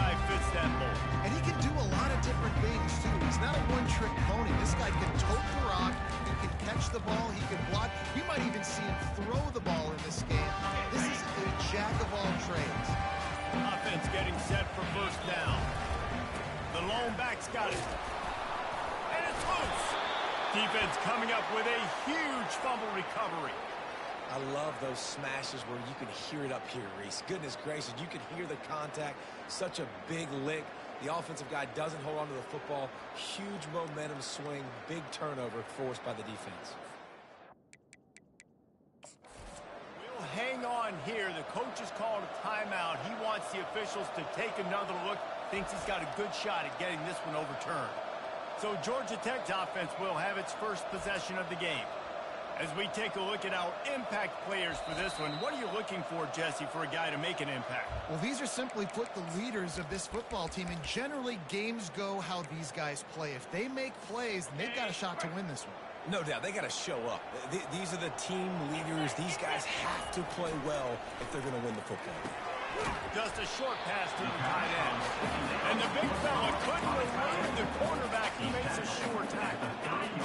guy fits that mold. And he can do a lot of different things, too. He's not a one-trick pony. This guy can tote the rock. He can catch the ball. He can block. We might even see him throw the ball in this game. This is a jack of all trades. Offense getting set for first down. The lone back's got it. And it's loose. Defense coming up with a huge fumble recovery. I love those smashes where you can hear it up here, Reese. Goodness gracious, you can hear the contact. Such a big lick. The offensive guy doesn't hold on to the football. Huge momentum swing, big turnover forced by the defense. We'll hang on here. The coach has called a timeout. He wants the officials to take another look. Thinks he's got a good shot at getting this one overturned. So Georgia Tech's offense will have its first possession of the game. As we take a look at our impact players for this one, what are you looking for, Jesse, for a guy to make an impact? Well, these are simply put the leaders of this football team, and generally games go how these guys play. If they make plays, then they've got a shot to win this one. No doubt, they got to show up. These are the team leaders. These guys have to play well if they're going to win the football. Just a short pass to the tight end. And the big fella couldn't elude the quarterback. He makes a sure tackle.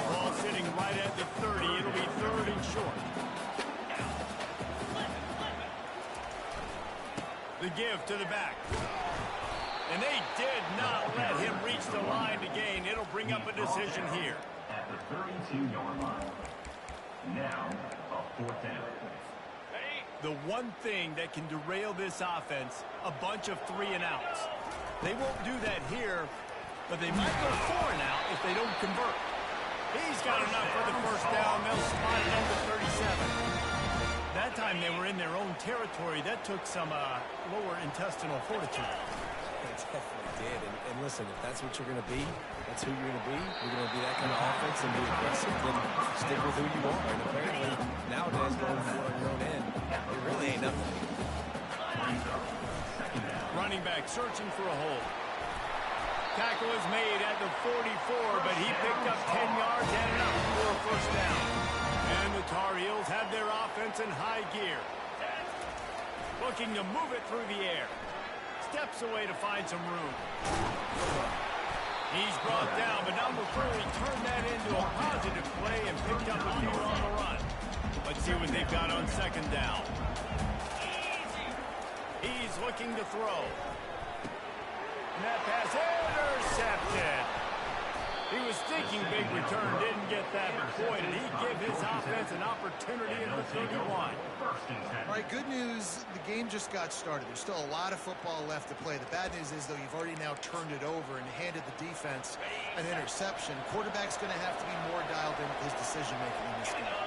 Ball sitting right at the 30. It'll be third and short. The give to the back. And they did not let him reach the line to gain. It'll bring up a decision here. At the 32-yard line. Now, a fourth down. The one thing that can derail this offense, a bunch of 3-and-outs. They won't do that here, but they might go 4-and-out if they don't convert. He's got enough for the first down. They'll spot it under 37. That time they were in their own territory. That took some lower intestinal fortitude. It definitely did. And listen, if that's what you're going to be, that's who you're going to be. You're going to be that kind of offense and be aggressive, then stick with who you are. And apparently, nowadays, going for your own end, it really ain't nothing. Running back searching for a hole. Tackle is made at the 44, but he picked up 10 yards and enough for a first down. And the Tar Heels have their offense in high gear. Looking to move it through the air. Steps away to find some room. He's brought down, but number 3 turned that into a positive play and picked up a few on the run. Let's see what they've got on second down. He's looking to throw. And that pass intercepted. He was thinking big return, didn't get that, but boy, did he give his offense an opportunity at the 31. All right, good news, the game just got started. There's still a lot of football left to play. The bad news is, though, you've already now turned it over and handed the defense an interception. Quarterback's going to have to be more dialed in with his decision-making in this game.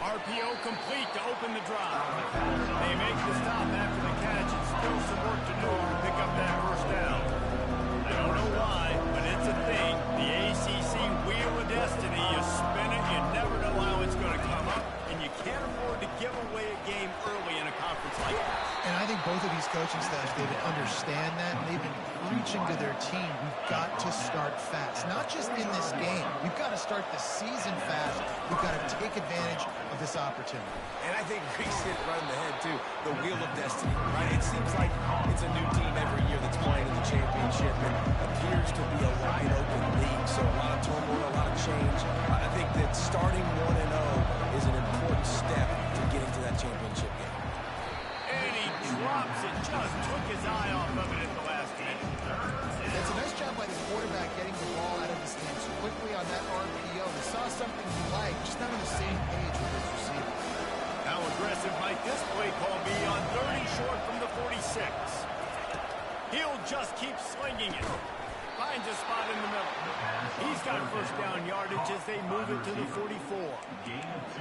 RPO complete to open the drive. They make the stop after the catch. It's still some work to do to pick up that first down. I don't know why, but it's a thing. The ACC wheel of destiny. You spin it, you never know how it's going to come up, and you can't afford to give away a game early in a conference like that. And I think both of these coaching staffs, David, understand that, and they've been preaching to their team, we've got to start fast. Not just in this game. We've got to start the season fast. We've got to take advantage of this opportunity. And I think Reese hit it right in the head, too. The wheel of destiny, right? It seems like it's a new team every year that's playing in the championship and appears to be a wide-open league. So a lot of turmoil, a lot of change. I think that starting 1-0 is an important step to getting to that championship game. And he drops it, just took his eye off of it at the last minute. It's a nice job by the quarterback getting the ball out of his hands quickly on that RPO. He saw something he liked, just not on the same page with his receiver. How aggressive might this play call be on 30 short from the 46? He'll just keep slinging it. Finds a spot in the middle. He's got first down yardage as they move it to the 44.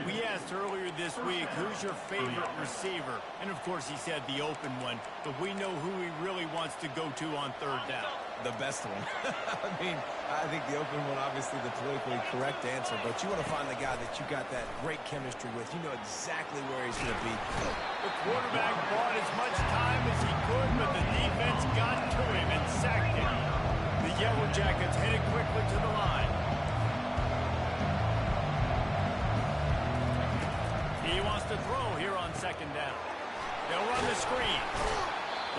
We asked earlier this week, who's your favorite receiver? And of course he said the open one, but we know who he really wants to go to on third down. The best one. I mean, I think the open one, obviously the politically correct answer, but you want to find the guy that you got that great chemistry with. You know exactly where he's going to be. The quarterback bought as much time as he could, but the defense got to him and sacked him. The Yellow Jackets headed quickly to the line. He He wants to throw here on second down. They'll run the screen.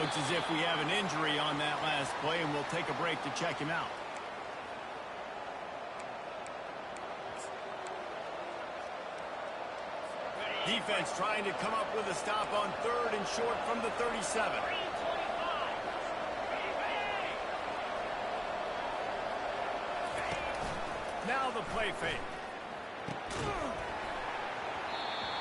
Looks as if we have an injury on that last play, and we'll take a break to check him out. Defense trying to come up with a stop on 3rd and short from the 37. Now the play fake.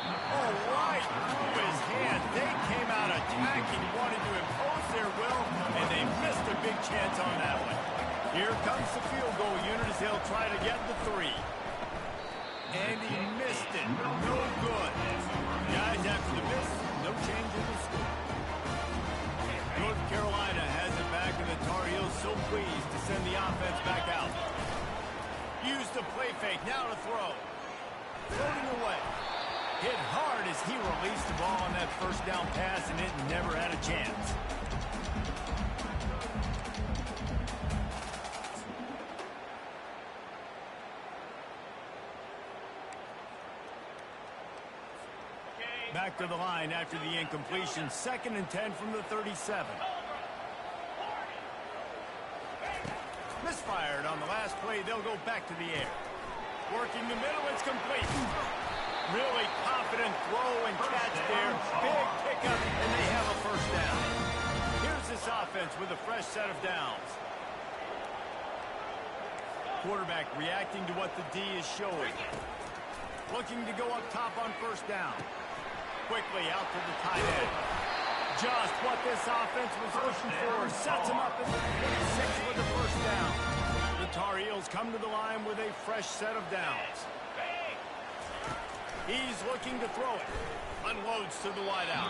Oh, right through his hand. They came out attacking, wanting to impose their will, and they missed a big chance on that one. Here comes the field goal unit as they'll try to get the 3. And he missed it. No good. Guys, after the miss, no change in the score. North Carolina has it back, and the Tar Heels so pleased to send the offense back out. Use the play fake, now to throw. Floating away. Hit hard as he released the ball on that first down pass, and it never had a chance. Back to the line after the incompletion. 2nd and 10 from the 37. Misfired on the last play. They'll go back to the air. Working the middle. It's complete. Really confident throw and catch there. Big pickup, and they have a first down. Here's this offense with a fresh set of downs. Quarterback reacting to what the D is showing. Looking to go up top on first down. Quickly out to the tight end. Just what this offense was looking for. Sets him up in the 26 with the first down. The Tar Heels come to the line with a fresh set of downs. He's looking to throw it. Unloads to the wideout.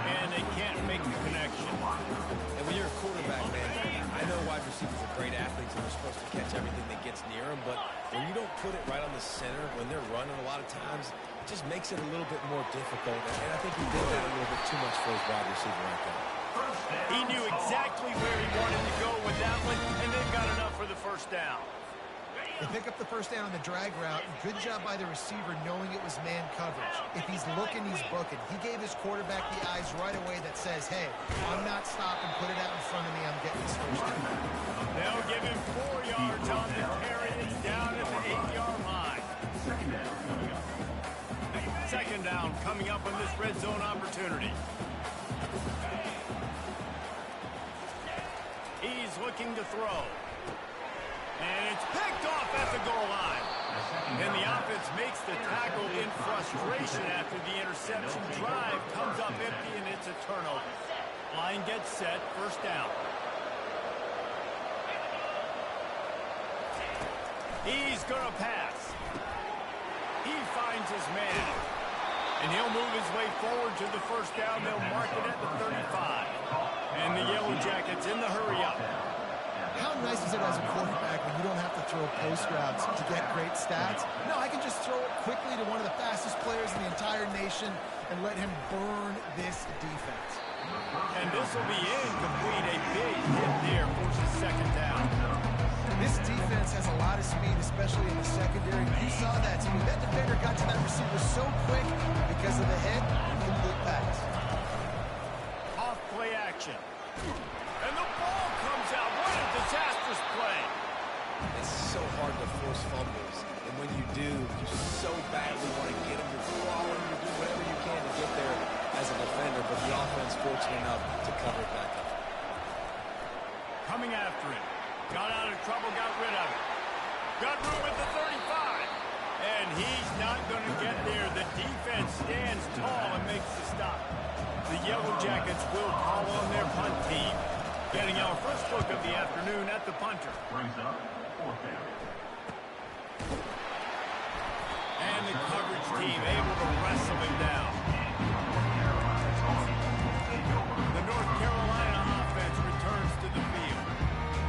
And they can't make the connection. And when you're a quarterback, man, I know wide receivers are great athletes and they're supposed to catch everything that gets near them, but when you don't put it right on the center, when they're running a lot of times, it just makes it a little bit more difficult. And I think he did that a little bit too much for his wide receiver right there. He knew exactly where he wanted to go with that one, and they've got enough for the first down. They pick up the first down on the drag route. Good job by the receiver knowing it was man coverage. If he's looking, he's booking. He gave his quarterback the eyes right away that says, hey, I'm not stopping. Put it out in front of me. I'm getting this first down. They'll give him 4 yards on the carry. It's down at the 8-yard line. Second down coming up on this red zone opportunity. He's looking to throw. And it's picked off at the goal line. And the offense makes the tackle in frustration after the interception. Drive comes up empty, and it's a turnover. Line gets set, first down. He's going to pass. He finds his man. And he'll move his way forward to the first down. They'll mark it at the 35. And the Yellow Jackets in the hurry up. How nice is it as a quarterback when you don't have to throw post routes to get great stats? No, I can just throw it quickly to one of the fastest players in the entire nation and let him burn this defense. And this will be incomplete. A big hit there forces second down. This defense has a lot of speed, especially in the secondary. You saw that speed. That defender got to that receiver so quick because of the hit. Incomplete pass. Off play action. And the ball comes out. What a disastrous play. It's so hard to force fumbles. And when you do, you so badly want to get them. You're crawling, you do whatever you can to get there as a defender, but the offense fortunate enough to cover it back up. Coming after him. Got out of trouble, got rid of it. Got room at the 35. And he's not going to get there. The defense stands tall and makes the stop. The Yellow Jackets will call on their punt team. Getting our first look of the afternoon at the punter. Brings up 4th down. And the coverage team able to wrestle him down. The North Carolina offense returns to the field.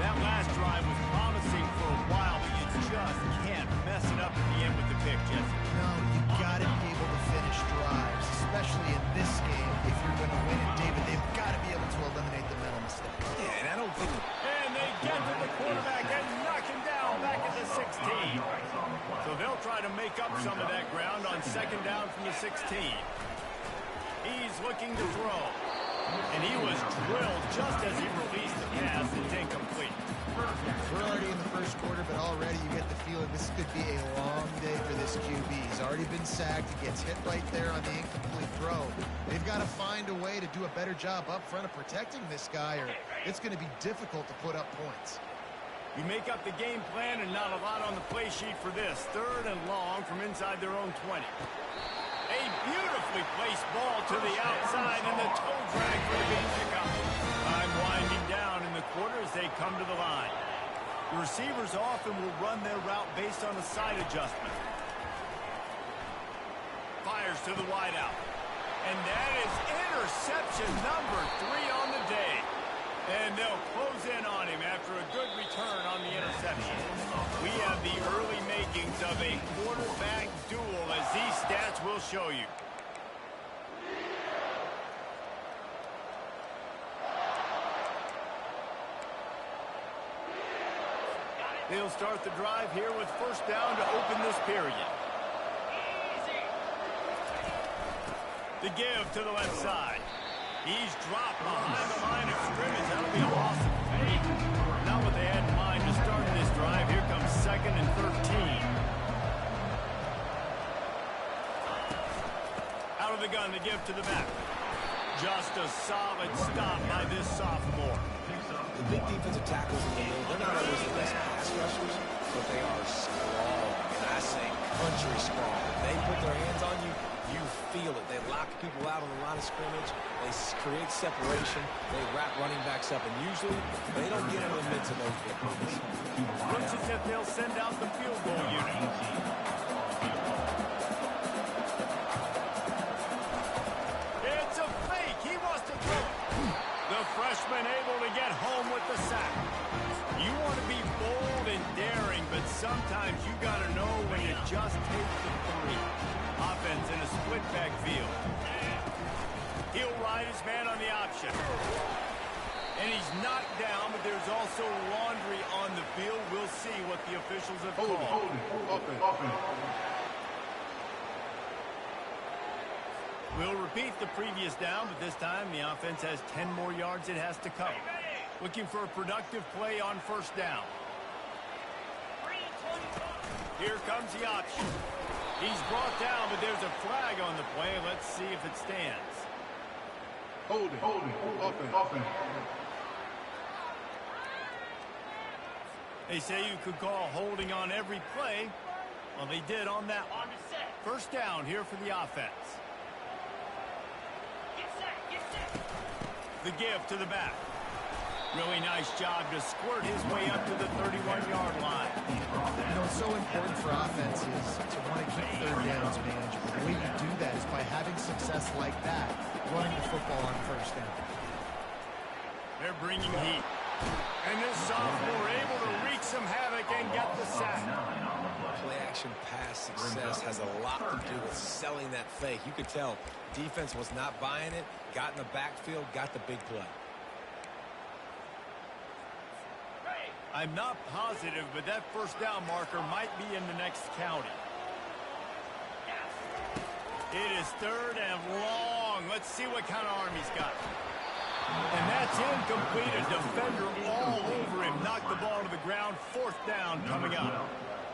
That last drive was promising for a while, but you just can't mess it up at the end with the pick, Jesse. No, you got to be able to finish drives, especially in this game. If you're going to win it, David, they've got to be able to eliminate the mental mistakes. Yeah, and I don't think... And they get to the quarterback and knock him down back at the 16. So they'll try to make up some of that ground on second down from the 16. He's looking to throw. And he was drilled just as he released the pass. It's incomplete. We're already in the first quarter, but already you get the feeling this could be a long day for this QB. He's already been sacked. He gets hit right there on the incomplete throw. They've got to find a way to do a better job up front of protecting this guy, or it's going to be difficult to put up points. You make up the game plan and not a lot on the play sheet for this. Third and long from inside their own 20. A beautifully placed ball to the outside, and the toe drag for the big pickup. Time winding down in the quarter as they come to the line. The receivers often will run their route based on a side adjustment. Fires to the wideout. And that is interception number 3 on the day. And they'll close in on him after a good return on the interception. We have the early makings of a quarterback duel, as these stats will show you. They'll start the drive here with first down to open this period. The give to the left side. He's dropped behind the line of scrimmage. That'll be a loss of fake. Not what they had in mind to start this drive. Here comes 2nd and 13. Out of the gun, the give to the back. Just a solid stop by this sophomore. The big defensive tackles in the middle, they're not always the best pass rushers, but they are strong. And I say country strong. They put their hands on you, you feel it. They lock people out on the line of scrimmage. They create separation. They wrap running backs up. And usually, they don't get in the midst of those big plays. Looks as if they'll send out the field goal unit. It's a fake. He wants to throw it. The freshman able to get home with the sack. You want to be bold and daring, but sometimes you got to know when to just take the 3. Offense in a split backfield. He'll ride his man on the option. And he's knocked down, but there's also laundry on the field. We'll see what the officials have called. We'll repeat the previous down, but this time the offense has 10 more yards it has to cover. Looking for a productive play on first down. Here comes the option. He's brought down, but there's a flag on the play. Let's see if it stands. Holding, offense. They say you could call holding on every play. Well, they did on that one. First down here for the offense. The give to the back. Really nice job to squirt his way up to the 31-yard line. You know, it's so important for offenses to want to keep third downs manageable. The way you do that is by having success like that, running the football on first down. They're bringing heat. And this sophomore able to wreak some havoc and get the sack. Play-action pass success has a lot to do with selling that fake. You could tell defense was not buying it, got in the backfield, got the big play. I'm not positive, but that first down marker might be in the next county. It is third and long. Let's see what kind of arm he's got. And that's incomplete. A defender all over him. Knocked the ball to the ground. Fourth down coming up.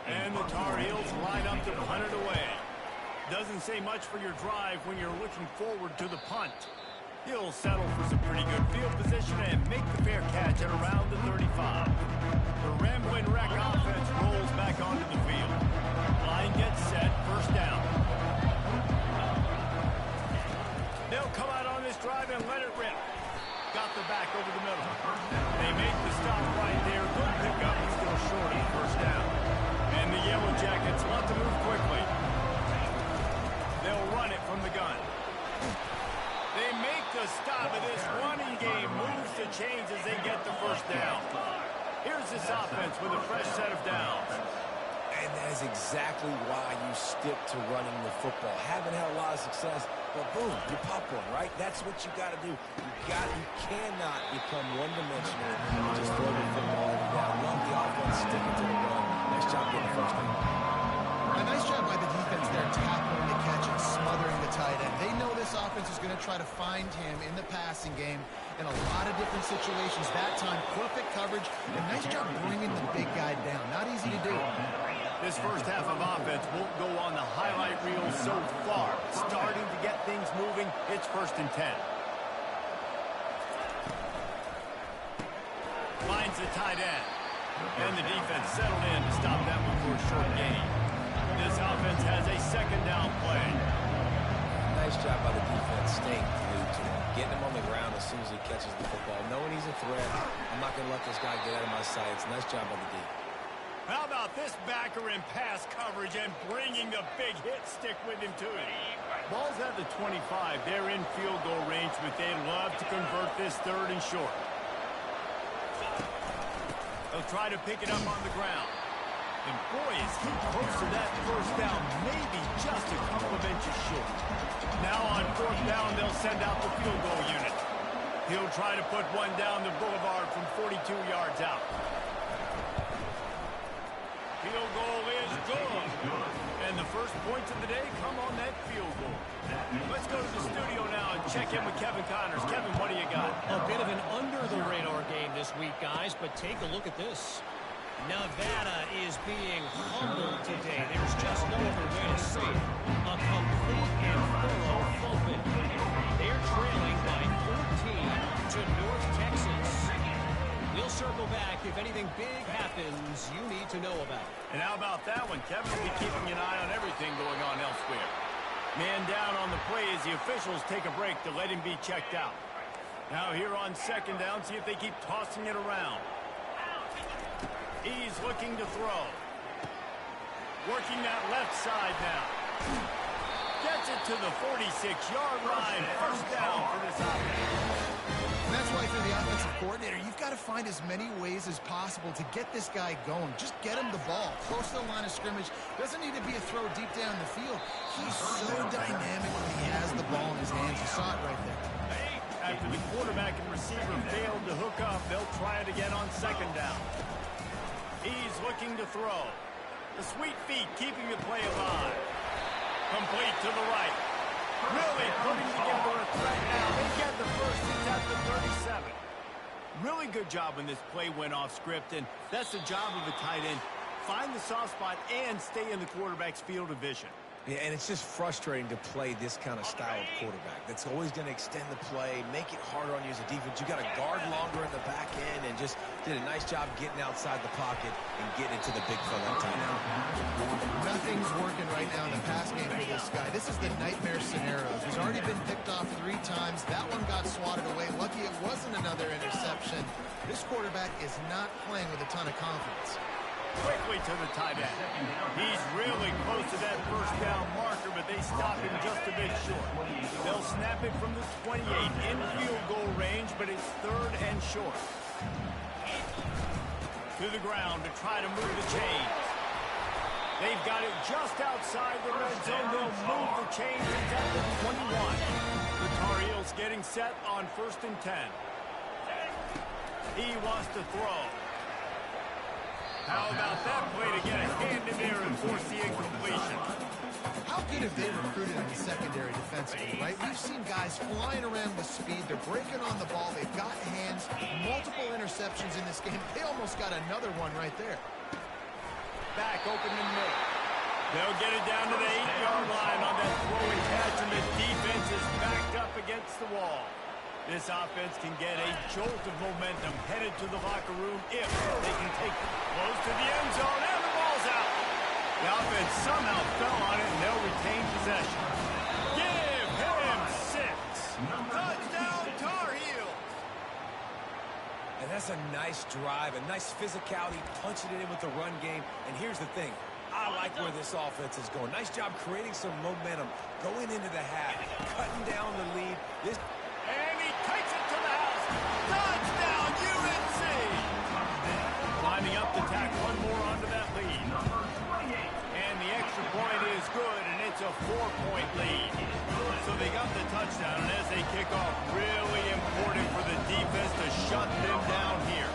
And the Tar Heels line up to punt it away. Doesn't say much for your drive when you're looking forward to the punt. He'll settle for some pretty good field position and make the fair catch at around the 35. The Ramblin' Wreck offense rolls back onto the field. Line gets set. First down. They'll come out on this drive and let it rip. Got the back over the middle. They make the stop right there. Good pickup. Still short of first down. And the Yellow Jackets want to move quickly. They'll run it from the gun. They make the stop of this running game. Moves to change as they get the first down. Here's this offense with a fresh set of downs. And that is exactly why you stick to running the football. Haven't had a lot of success, but boom, you pop one, right? That's what you got to do. You cannot become one-dimensional and just throw the football down. Love the offense, sticking to the run. Nice job getting the first down. A nice job by the defense try to find him in the passing game in a lot of different situations. That time, perfect coverage, and nice job bringing the big guy down. Not easy to do. This first half of offense won't go on the highlight reel so far. Starting to get things moving. It's 1st and 10. Finds the tight end. And the defense settled in to stop that one for a short gain. This offense has a 2nd down play. Nice job by the defense staying glued to him. Getting him on the ground as soon as he catches the football. Knowing he's a threat. I'm not going to let this guy get out of my sights. Nice job by the D. How about this backer in pass coverage and bringing the big hit stick with him to it? Ball's at the 25. They're in field goal range, but they'd love to convert this 3rd and short. They'll try to pick it up on the ground. And boy, is he close to that 1st down, maybe just a couple of inches short. Now on 4th down, they'll send out the field goal unit. He'll try to put one down the boulevard from 42 yards out. Field goal is good. And the first points of the day come on that field goal. Let's go to the studio now and check in with Kevin Connors. Kevin, what do you got? A bit of an under-the-radar game this week, guys, but take a look at this. Nevada is being humbled today. There's just no other way to say it. A complete and thorough thumping. They're trailing by 14 to North Texas. We'll circle back if anything big happens you need to know about. And how about that one? Kevin will be keeping an eye on everything going on elsewhere. Man down on the play as the officials take a break to let him be checked out. Now here on 2nd down, see if they keep tossing it around. He's looking to throw. Working that left side now. Gets it to the 46-yard line. 1st down for this offense. And that's why, for the offensive coordinator, you've got to find as many ways as possible to get this guy going. Just get him the ball close to the line of scrimmage. Doesn't need to be a throw deep down the field. He's so dynamic when he has the ball in his hands. You saw it right there. After the quarterback and receiver failed to hook up, they'll try it again on 2nd down. He's looking to throw. The sweet feet keeping the play alive. Complete to the right. Really putting together a threat now. They get the first. It's at the 37. Really good job when this play went off script, and that's the job of a tight end. Find the soft spot and stay in the quarterback's field of vision. Yeah, and it's just frustrating to play this kind of style of quarterback. That's always going to extend the play, make it harder on you as a defense. You got to guard longer in the back end, and just did a nice job getting outside the pocket and getting into the big fella tight end. Nothing's working right now in the pass game for this guy. This is the nightmare scenarios. He's already been picked off 3 times. That one got swatted away. Lucky it wasn't another interception. This quarterback is not playing with a ton of confidence. Quickly to the tight end. He's really close to that 1st down marker, but they stop him just a bit short. They'll snap it from the 28 in field goal range, but it's 3rd and short. To the ground to try to move the chains. They've got it just outside the red zone. They'll move the chains. It's at the 21. The Tar Heels getting set on 1st and 10. He wants to throw. How about that play to get a hand in there and force the incompletion? How good have they recruited in the secondary defensively, right? We've seen guys flying around with speed. They're breaking on the ball. They've got hands. Multiple interceptions in this game. They almost got another one right there. Back open in the middle. They'll get it down to the 8-yard line on that throw and catch, and the defense is backed up against the wall. This offense can get a jolt of momentum headed to the locker room if they can take it. Close to the end zone, and the ball's out. The offense somehow fell on it, and they'll retain possession. Give him 6. Touchdown, Tar Heels. And that's a nice drive, a nice physicality, punching it in with the run game. And here's the thing. I like where this offense is going. Nice job creating some momentum, going into the half, cutting down the lead. And he takes it to the house. Touchdown, UNC! Climbing up the tack, one more onto that lead. And the extra point is good, and it's a 4-point lead. So they got the touchdown, and as they kick off, really important for the defense to shut them down here.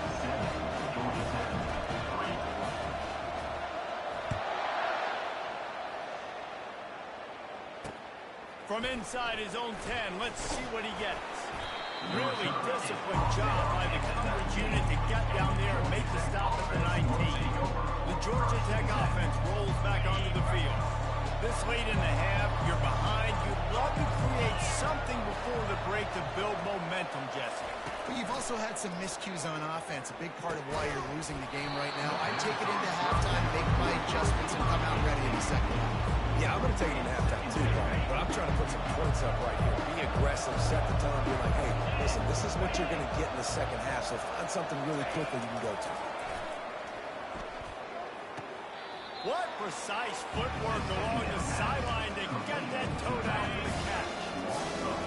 From inside his own 10, let's see what he gets. Really disciplined job by the coverage unit to get down there and make the stop at the 19. The Georgia Tech offense rolls back onto the field. This late in the half, you're behind. You'd love to create something before the break to build momentum, Jesse. But you've also had some miscues on offense, a big part of why you're losing the game right now. I'd take it into halftime, make my adjustments, and come out ready in the second half. Yeah, I'm going to take it into halftime too, Brian, but I'm trying to put some points up right here. Be aggressive, set the tone, be like, hey, listen, this is what you're going to get in the second half, so find something really quickly you can go to. What precise footwork along the sideline to get that toe down for the catch.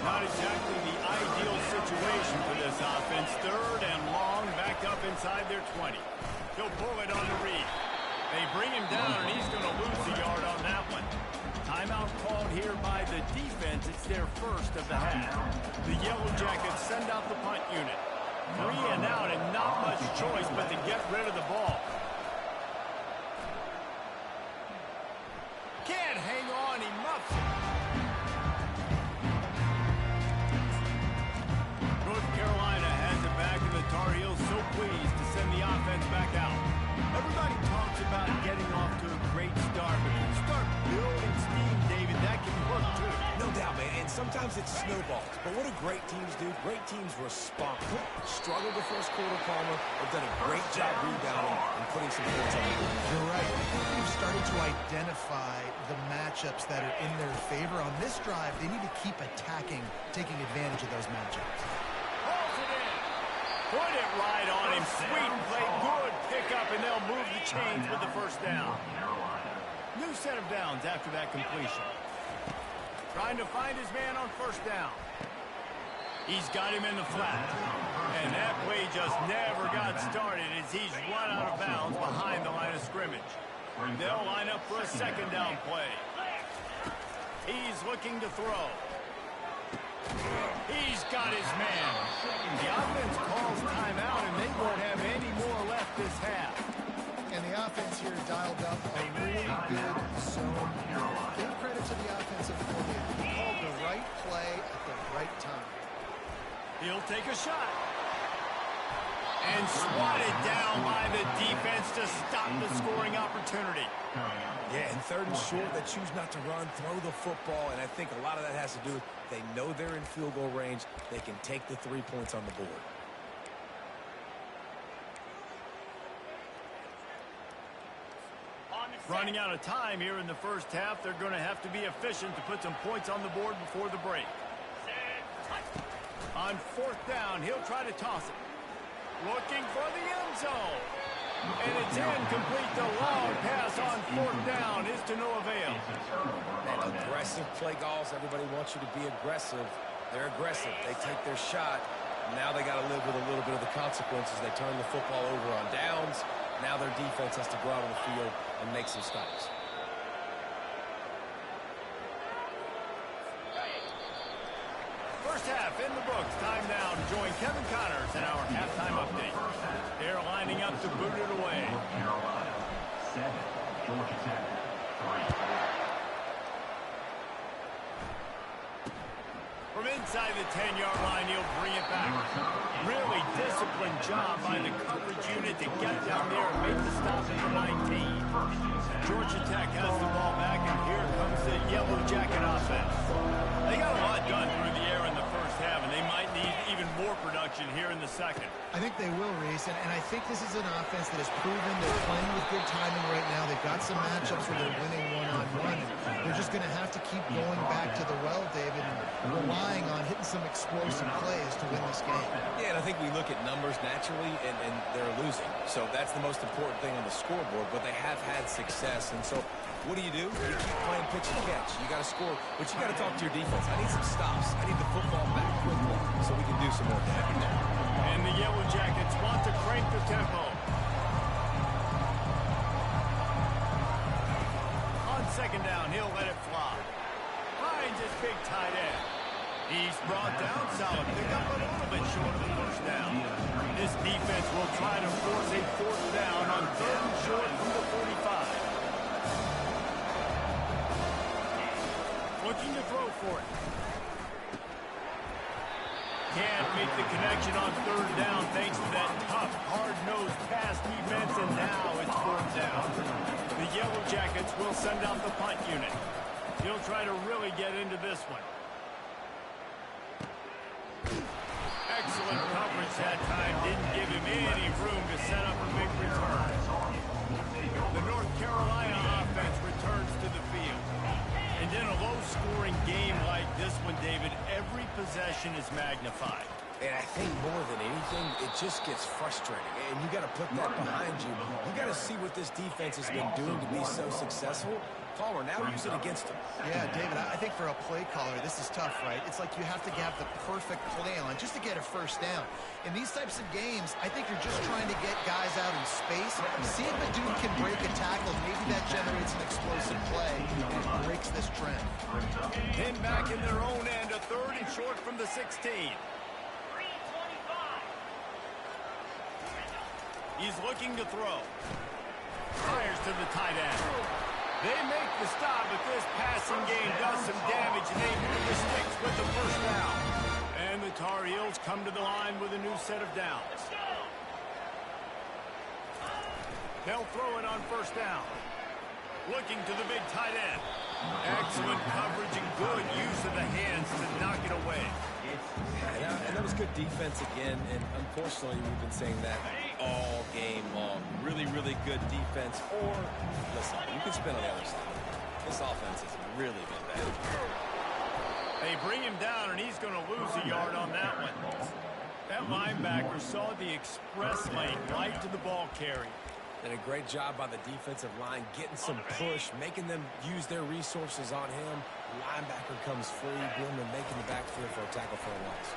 Not exactly the ideal situation for this offense. Third and long, back up inside their 20. He'll pull it on the read. They bring him down, and he's going to lose the yard on that one. Timeout called here by the defense. It's their first of the half. The Yellow Jackets send out the punt unit. 3 and out, and not much choice but to get rid of the ball. Can't hang on, he muffs it. North Carolina has it back, and the Tar Heels so pleased to send the offense back out. Everybody talks about getting off to a great start, but when you start building steam, David, that can work too. No doubt, man, and sometimes it snowballs. But what do great teams do? Great teams respond. Struggled the first quarter, Palmer. They've done a great job rebounding and putting some points on the board. You're right. They've started to identify the matchups that are in their favor. On this drive, they need to keep attacking, taking advantage of those matchups. Holds it in. Put it right on him. Sweet play. Good pickup, and they'll move the chains with the first down. New set of downs after that completion. Trying to find his man on first down. He's got him in the flat. And that play just never got started as he's run out of bounds behind the line of scrimmage. They'll line up for a second down play. He's looking to throw. He's got his man. The offense calls timeout, and they won't have any more left this half. And the offense here dialed up a really good zone. Give credit to the offensive coordinator. He called the right play at the right time. He'll take a shot. And swatted down by the defense to stop the scoring opportunity. Yeah, and third and short, they choose not to run, throw the football, and I think a lot of that has to do with they know they're in field goal range. They can take the 3 points on the board. Running out of time here in the first half. They're going to have to be efficient to put some points on the board before the break. On fourth down, he'll try to toss it. Looking for the end zone. And it's incomplete. The long pass on fourth down is to no avail. And aggressive play calls. Everybody wants you to be aggressive. They're aggressive. They take their shot. Now they got to live with a little bit of the consequences. They turn the football over on downs. Now their defense has to go out on the field and make some stops. First half in the books. Time now to join Kevin Connors in our halftime update. They're lining up to boot it away. North Carolina, 7, Georgia Tech, 3. From inside the 10-yard line, he'll bring it back. Really disciplined job by the coverage unit to get down there and make the stop at the 19. Georgia Tech has the ball back, and here comes the Yellow Jacket offense. They got a lot done through the air in the first half, and they might need even more production here in the second. I think they will, Reese, and I think this is an offense that has proven they're playing with good timing right now. They've got some matchups where they're winning one-on-one. They're just going to have to keep going back to the well, David, and relying on hitting some explosive plays to win this game. Yeah, and I think we look at numbers naturally, and they're losing. So that's the most important thing on the scoreboard, but they have had success. And so what do? You keep playing pitch and catch. You got to score, but you got to talk to your defense. I need some stops. I need the football back quickly so we can do some more damage. And the Yellow Jackets want to crank the tempo. On second down, he'll let it fly. Finds his big tight end. He's brought down. Solid pickup, but a little bit short of the first down. This defense will try to force a fourth down on third and short from the 45. Looking to throw for it. Can't make the connection on third down thanks to that tough, hard-nosed pass defense, and now it's fourth down. The Yellow Jackets will send out the punt unit. He'll try to really get into this one. Excellent coverage that time. Didn't give him any room to set up a big return. The North Carolina offense returns to the field. And in a low-scoring game like this one, David, every possession is magnified. And I think more than anything, it just gets frustrating. And you got to put that behind you. You got to see what this defense has been doing to be so successful. Palmer, now use it against him. Yeah, David, I think for a play caller, this is tough, right? It's like you have to have the perfect play on just to get a first down. In these types of games, I think you're just trying to get guys out in space. See if a dude can break a tackle. Maybe that generates an explosive play and breaks this trend. Pinned back in their own end, a third and short from the 16. He's looking to throw. Fires to the tight end. They make the stop, but this passing game does some damage, and they move the sticks with the first down. And the Tar Heels come to the line with a new set of downs. They'll throw it on first down. Looking to the big tight end. Excellent coverage and good use of the hands to knock it away. And that was good defense again, and unfortunately we've been saying that all game long. Really, really good defense. Or, listen, you can spin on the other side. This offense has really been bad. They bring him down, and he's going to lose a yard on that one. That linebacker saw the express lane right to the ball carrier. And a great job by the defensive line, getting some push, making them use their resources on him. Linebacker comes free, Bloomer making the backfield for a tackle for a loss.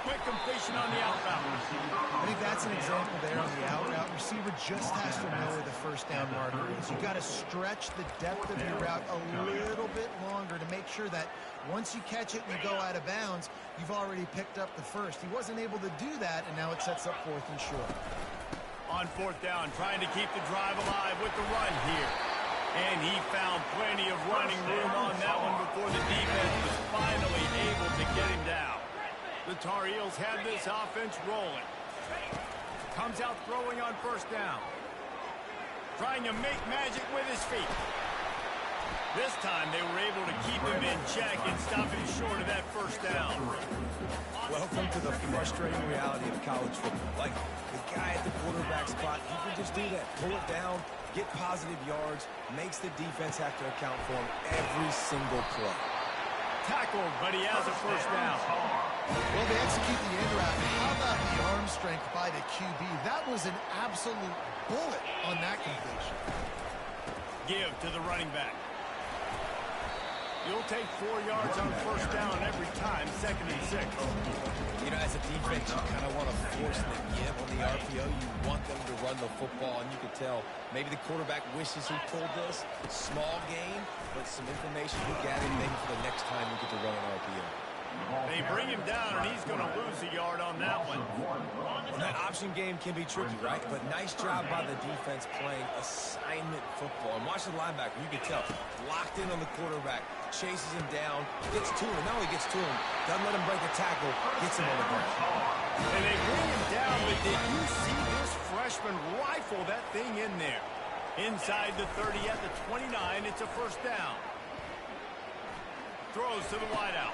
Quick completion on the out route. I think that's an example there on the out route. Receiver just has to know where the first down marker is. You've got to stretch the depth of your route a little bit longer to make sure that once you catch it and you go out of bounds, you've already picked up the first. He wasn't able to do that, and now it sets up fourth and short. On fourth down, trying to keep the drive alive with the run here. And he found plenty of running room on that one before the defense was finally able to get him down. The Tar Heels had this offense rolling. Comes out throwing on first down. Trying to make magic with his feet. This time they were able to keep him in check and stop him short of that first down. Welcome to the frustrating reality of college football. Like, the guy at the quarterback spot, he can just do that. Pull it down, get positive yards, makes the defense have to account for him every single play. Tackled, but he has a first down. Well, they execute the end route. How about the arm strength by the QB? That was an absolute bullet on that completion. Give to the running back. You'll take 4 yards on first down every time, 2nd and 6. You know, as a defense, you kind of want to force the give on the RPO. You want them to run the football, and you can tell maybe the quarterback wishes he pulled this. Small gain, but some information he gathered maybe for the next time we get to run an RPO. They bring him down, and he's going to lose a yard on that one. Well, that option game can be tricky, right? But nice job by the defense playing assignment football. And watch the linebacker. You can tell. Locked in on the quarterback. Chases him down. Gets to him. Not only gets to him, doesn't let him break a tackle. Gets him on the ground. And they bring him down, but did you see this freshman rifle that thing in there? Inside the 30 at the 29, it's a first down. Throws to the wideout.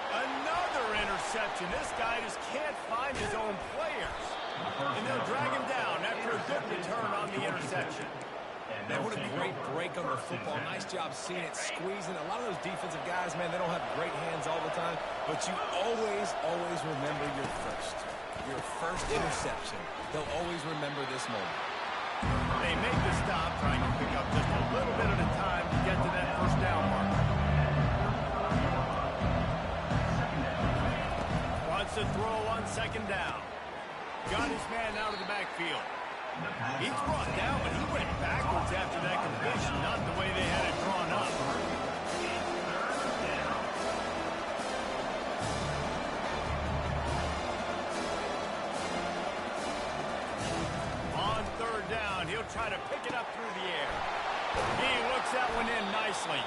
Another interception. This guy just can't find his own players. And they'll drag him down after a good return on the interception. Man, what a great break on the football. Nice job seeing it, squeezing. A lot of those defensive guys, man, they don't have great hands all the time. But you always, always remember your first interception. They'll always remember this moment. They make the stop, trying to pick up just a little bit at a time to get to that first down mark. Wants to throw on second down. Got his man out of the backfield. He's brought down, but he went backwards after that completion, not the way they had it drawn up. On third down, he'll try to pick it up through the air. He looks that one in nicely.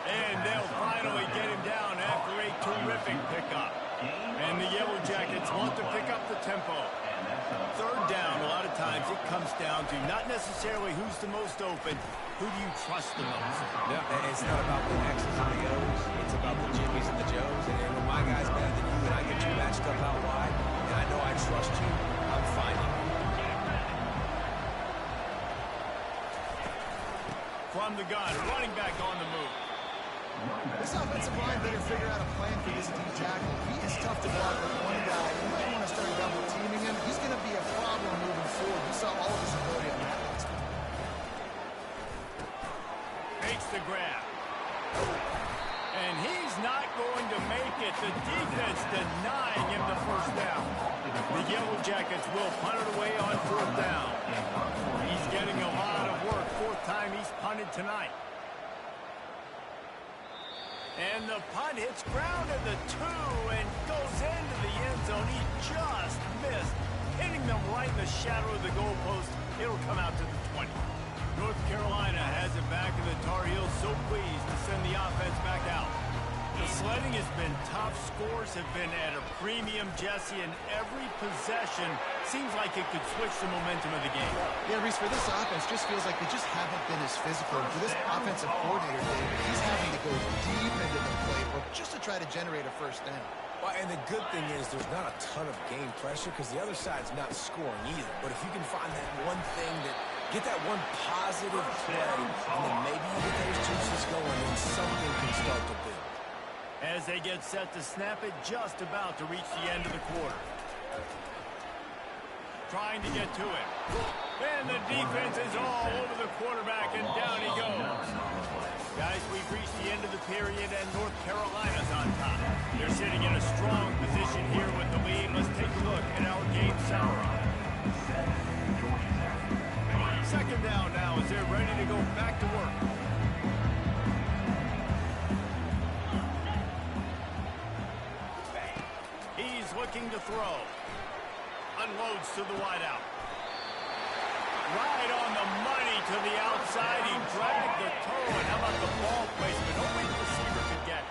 And they'll finally get him down after a terrific pickup. And the Yellow Jackets want to pick up the tempo. Third down, a lot of times it comes down to not necessarily who's the most open, who do you trust the most? Yeah, and it's not about the X's and the O's. It's about the Jimmies and the Joes. And when my guy's better than you and I get you matched up out wide, and I know I trust you, I'm finding you. From the gun, running back on the move. This offensive line better figure out a plan for this deep tackle. He is tough to block with one guy. You might want to start double teaming him. He's going to be a problem moving forward. We saw all of his ability on that last one. Makes the grab. And he's not going to make it. The defense denying him the first down. The Yellow Jackets will punt it away on fourth down. He's getting a lot of work. Fourth time he's punted tonight. And the punt hits ground at the 2 and goes into the end zone. He just missed, hitting them right in the shadow of the goalpost. It'll come out to the 20. North Carolina has it back, and the Tar Heels so pleased to send the offense back out. The sledding has been tough. Scores have been at a premium, Jesse, and every possession seems like it could switch the momentum of the game. Yeah, Reese, for this offense, just feels like they just haven't been as physical. For this offensive coordinator, David, he's having to go deep into the playbook just to try to generate a first down. Well, and the good thing is there's not a ton of game pressure because the other side's not scoring either. But if you can find that one thing that get that one positive play, and then maybe you get those juices going, and something can start to build. As they get set to snap it, just about to reach the end of the quarter. Trying to get to it. And the defense is all over the quarterback, and down he goes. Guys, we've reached the end of the period, and North Carolina's on top. They're sitting in a strong position here with the lead. Let's take a look at our game summary. Second down now as they're ready to go back to work. He's looking to throw. Unloads to the wideout. Right on the money to the outside. He dragged the toe. And how about the ball placement? Only the receiver could get it.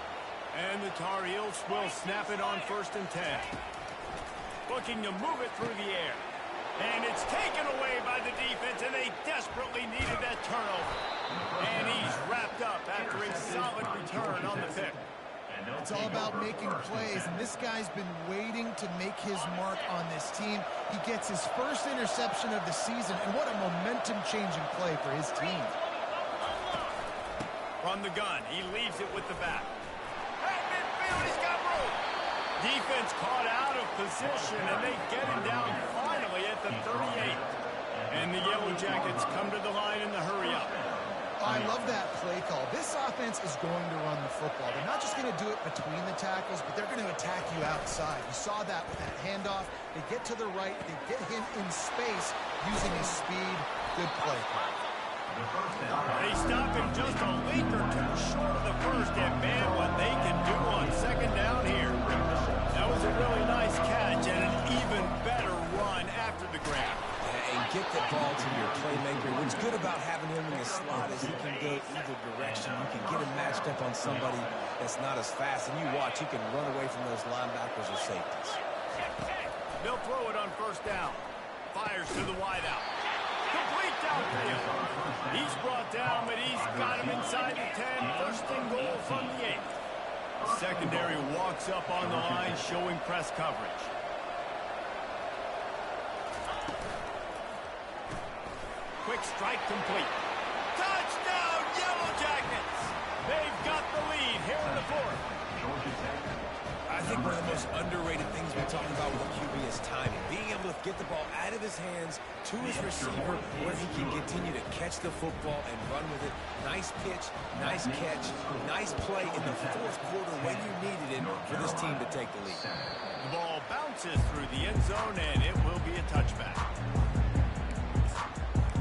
And the Tar Heels will snap it on 1st and 10. Looking to move it through the air. And it's taken away by the defense, and they desperately needed that turnover. And he's wrapped up after a solid return on the pick. It's all about making plays, and this guy's been waiting to make his mark on this team. He gets his first interception of the season, and what a momentum-changing play for his team. From the gun, he leaves it with the back. At midfield, he's got room. Defense caught out of position, and they get him down finally at the 38. And the Yellow Jackets come to the line in the hurry-up. I love that play call. This offense is going to run the football. They're not just going to do it between the tackles, but they're going to attack you outside. You saw that with that handoff. They get to the right. They get him in space using his speed. Good play call. They stop him just a leak or two short of the first, and man, what they can do on second down here. That was a really nice catch and an even better run after the grab. And get the ball to your playmaker. What's good about having him in the slot is he can go either direction. You can get him matched up on somebody that's not as fast, and you watch, he can run away from those linebackers or safeties. They'll throw it on 1st down. Fires to the wideout. Complete downfield. He's brought down, but he's got him inside the 10. 1st and goal from the 8. Secondary walks up on the line, showing press coverage. Quick strike complete. Touchdown, Yellow Jackets! They've got the lead here in the 4th. I think one of the most underrated things we're talking about with a QB is timing. Being able to get the ball out of his hands to his receiver where he can continue to catch the football and run with it. Nice pitch, nice catch, nice play in the 4th quarter when you needed it for this team to take the lead. The ball bounces through the end zone, and it will be a touchback.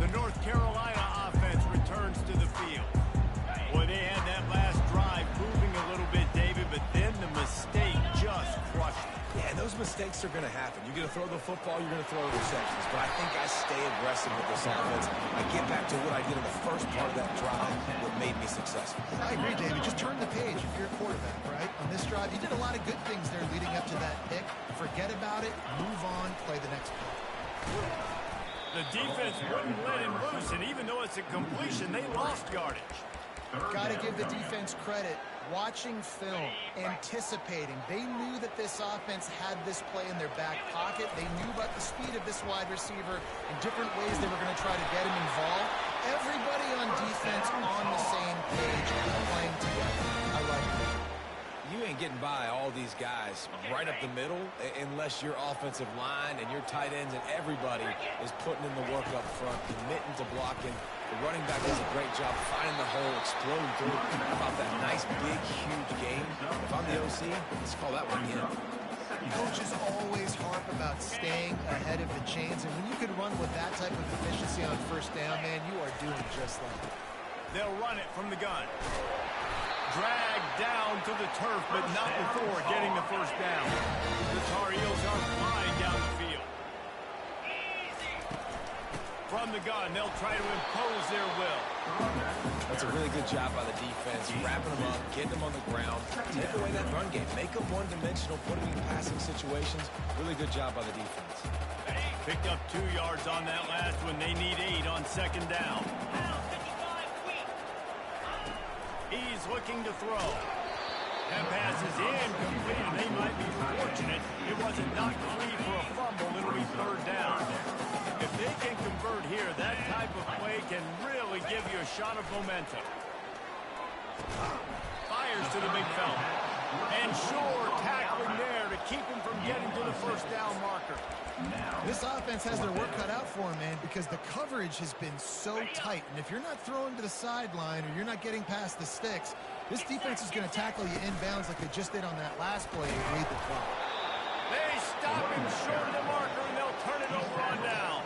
The North Carolina offense returns to the field. Boy, they had that last drive moving a little bit, David, but then the mistake just crushed it. Yeah, and those mistakes mistakes are going to happen. You're going to throw the football, you're going to throw interceptions. But I think I stay aggressive with this offense. I get back to what I did in the first part of that drive, what made me successful. I agree, David. Just turn the page if you're a quarterback, right? On this drive, you did a lot of good things there leading up to that pick. Forget about it, move on, play the next play. The defense wouldn't let him loose, and even though it's a completion, they lost yardage. Got to give the defense credit. Watching film, anticipating. They knew that this offense had this play in their back pocket. They knew about the speed of this wide receiver and different ways they were going to try to get him involved. Everybody on defense on the same page and playing together. I like it. You ain't getting by all these guys right up the middle unless your offensive line and your tight ends and everybody is putting in the work up front, committing to blocking. The running back does a great job finding the hole, exploding through it. How about that nice, big, huge game? If I'm the OC, let's call that one in. Coaches always harp about staying ahead of the chains, and when you can run with that type of efficiency on first down, man, you are doing just like it. They'll run it from the gun. Dragged down to the turf, but not before getting the first down. The Tar Heels are flying down the field. From the gun, they'll try to impose their will. That's a really good job by the defense, wrapping them up, getting them on the ground, take away that run game, make them one-dimensional, put them in passing situations. Really good job by the defense. Picked up 2 yards on that last one. They need 8 on second down. He's looking to throw. That pass is incomplete, and they might be fortunate it wasn't knocked free for a fumble. It'll be third down. If they can convert here, that type of play can really give you a shot of momentum. Fires to the big fella. And sure, tackling there to keep him from getting to the first down marker. This offense has their work cut out for them, man, because the coverage has been so tight. And if you're not throwing to the sideline or you're not getting past the sticks, this defense is going to tackle you inbounds like they just did on that last play and read the clock. They stop him short of the marker, and they'll turn it over on down.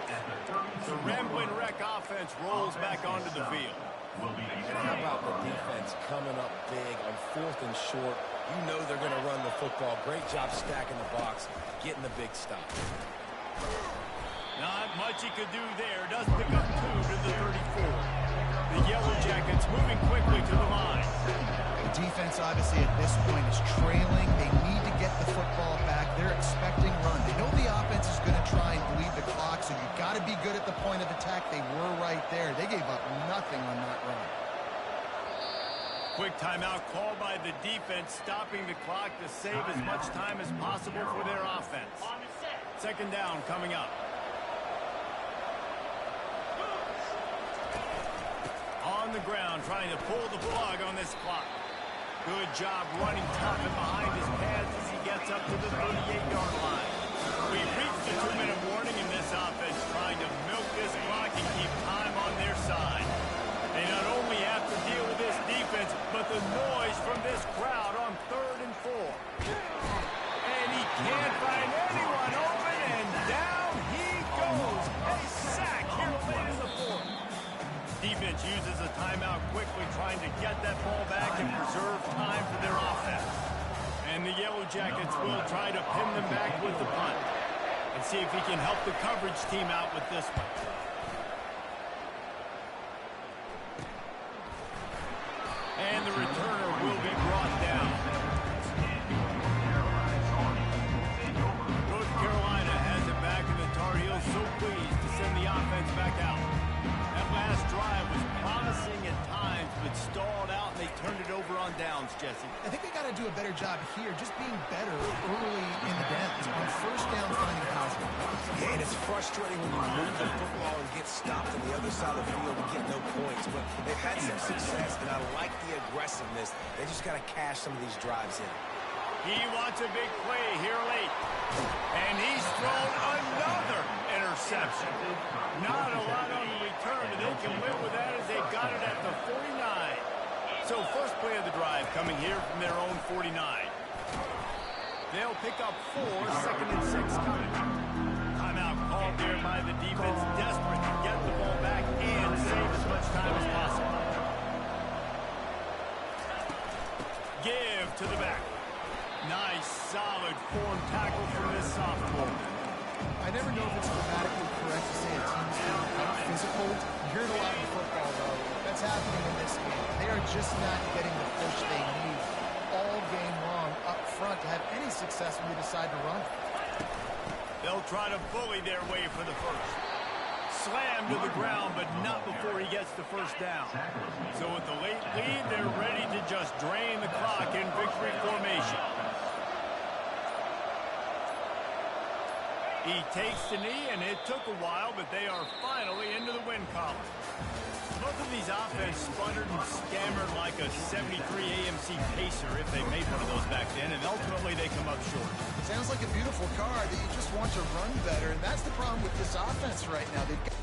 The Ramblin' Wreck offense rolls back onto the field. And how about the defense coming up big on 4th and short? You know they're going to run the football. Great job stacking the box, getting the big stop. Not much he could do there. Does pick up 2 to the 34. The Yellow Jackets moving quickly to the line. The defense, obviously, at this point is trailing. They need to get the football back. They're expecting run. They know the offense is going to try and bleed the clock, so you've got to be good at the point of attack. They were right there. They gave up nothing on that run. Quick timeout called by the defense, stopping the clock to save as much time as possible for their offense. Second down coming up. On the ground, trying to pull the plug on this clock. Good job running tough and behind his pads as he gets up to the 38-yard line. We've reached the 2-minute warning in this offense, trying to milk this clock and keep time on their side. They not only have to deal with this defense, but the noise from this crowd on 3rd and 4. And he can't find anyone open, and down he goes. A sack here late in the 4th. Defense uses a timeout quickly, trying to get that ball back and preserve time for their offense. And the Yellow Jackets will try to pin them back with the punt and see if he can help the coverage team out with this one. And the returner will be brought down. North Carolina has it back, and the Tar Heels so pleased to send the offense back out. That last drive was promising at times, but stalled out, and they turned it over on downs, Jesse. I think they got to do a better job here, just being better early in the downs. On first down, finding positive. Yeah, and it's frustrating when you move the football and get stopped on the other side of the field and get no points. But they've had some success, and I like the aggressiveness. They just got to cash some of these drives in. He wants a big play here late. And he's thrown another interception. Not a lot on the return, and they can live with that as they got it at the 49. So first play of the drive coming here from their own 49. They'll pick up 4, 2nd and 6 coming. Timeout called there by the defense, desperate to get the ball back and save as much time as possible. Give to the back. Nice, solid form tackle from this sophomore. I never know if it's grammatically correct to say a team's being out physical. You hear it a lot in football, though. That's happening in this game. They are just not getting the push they need all game long up front to have any success when they decide to run. They'll try to bully their way for the first. Slammed to the ground, but not before he gets the first down. So with the late lead, they're ready to just drain the clock in victory formation. He takes the knee, and it took a while, but they are finally into the win column. Both of these offense sputtered and stammered like a 73 AMC Pacer, if they made one of those back then, and ultimately they come up short. Sounds like a beautiful car that you just want to run better, and that's the problem with this offense right now. They've got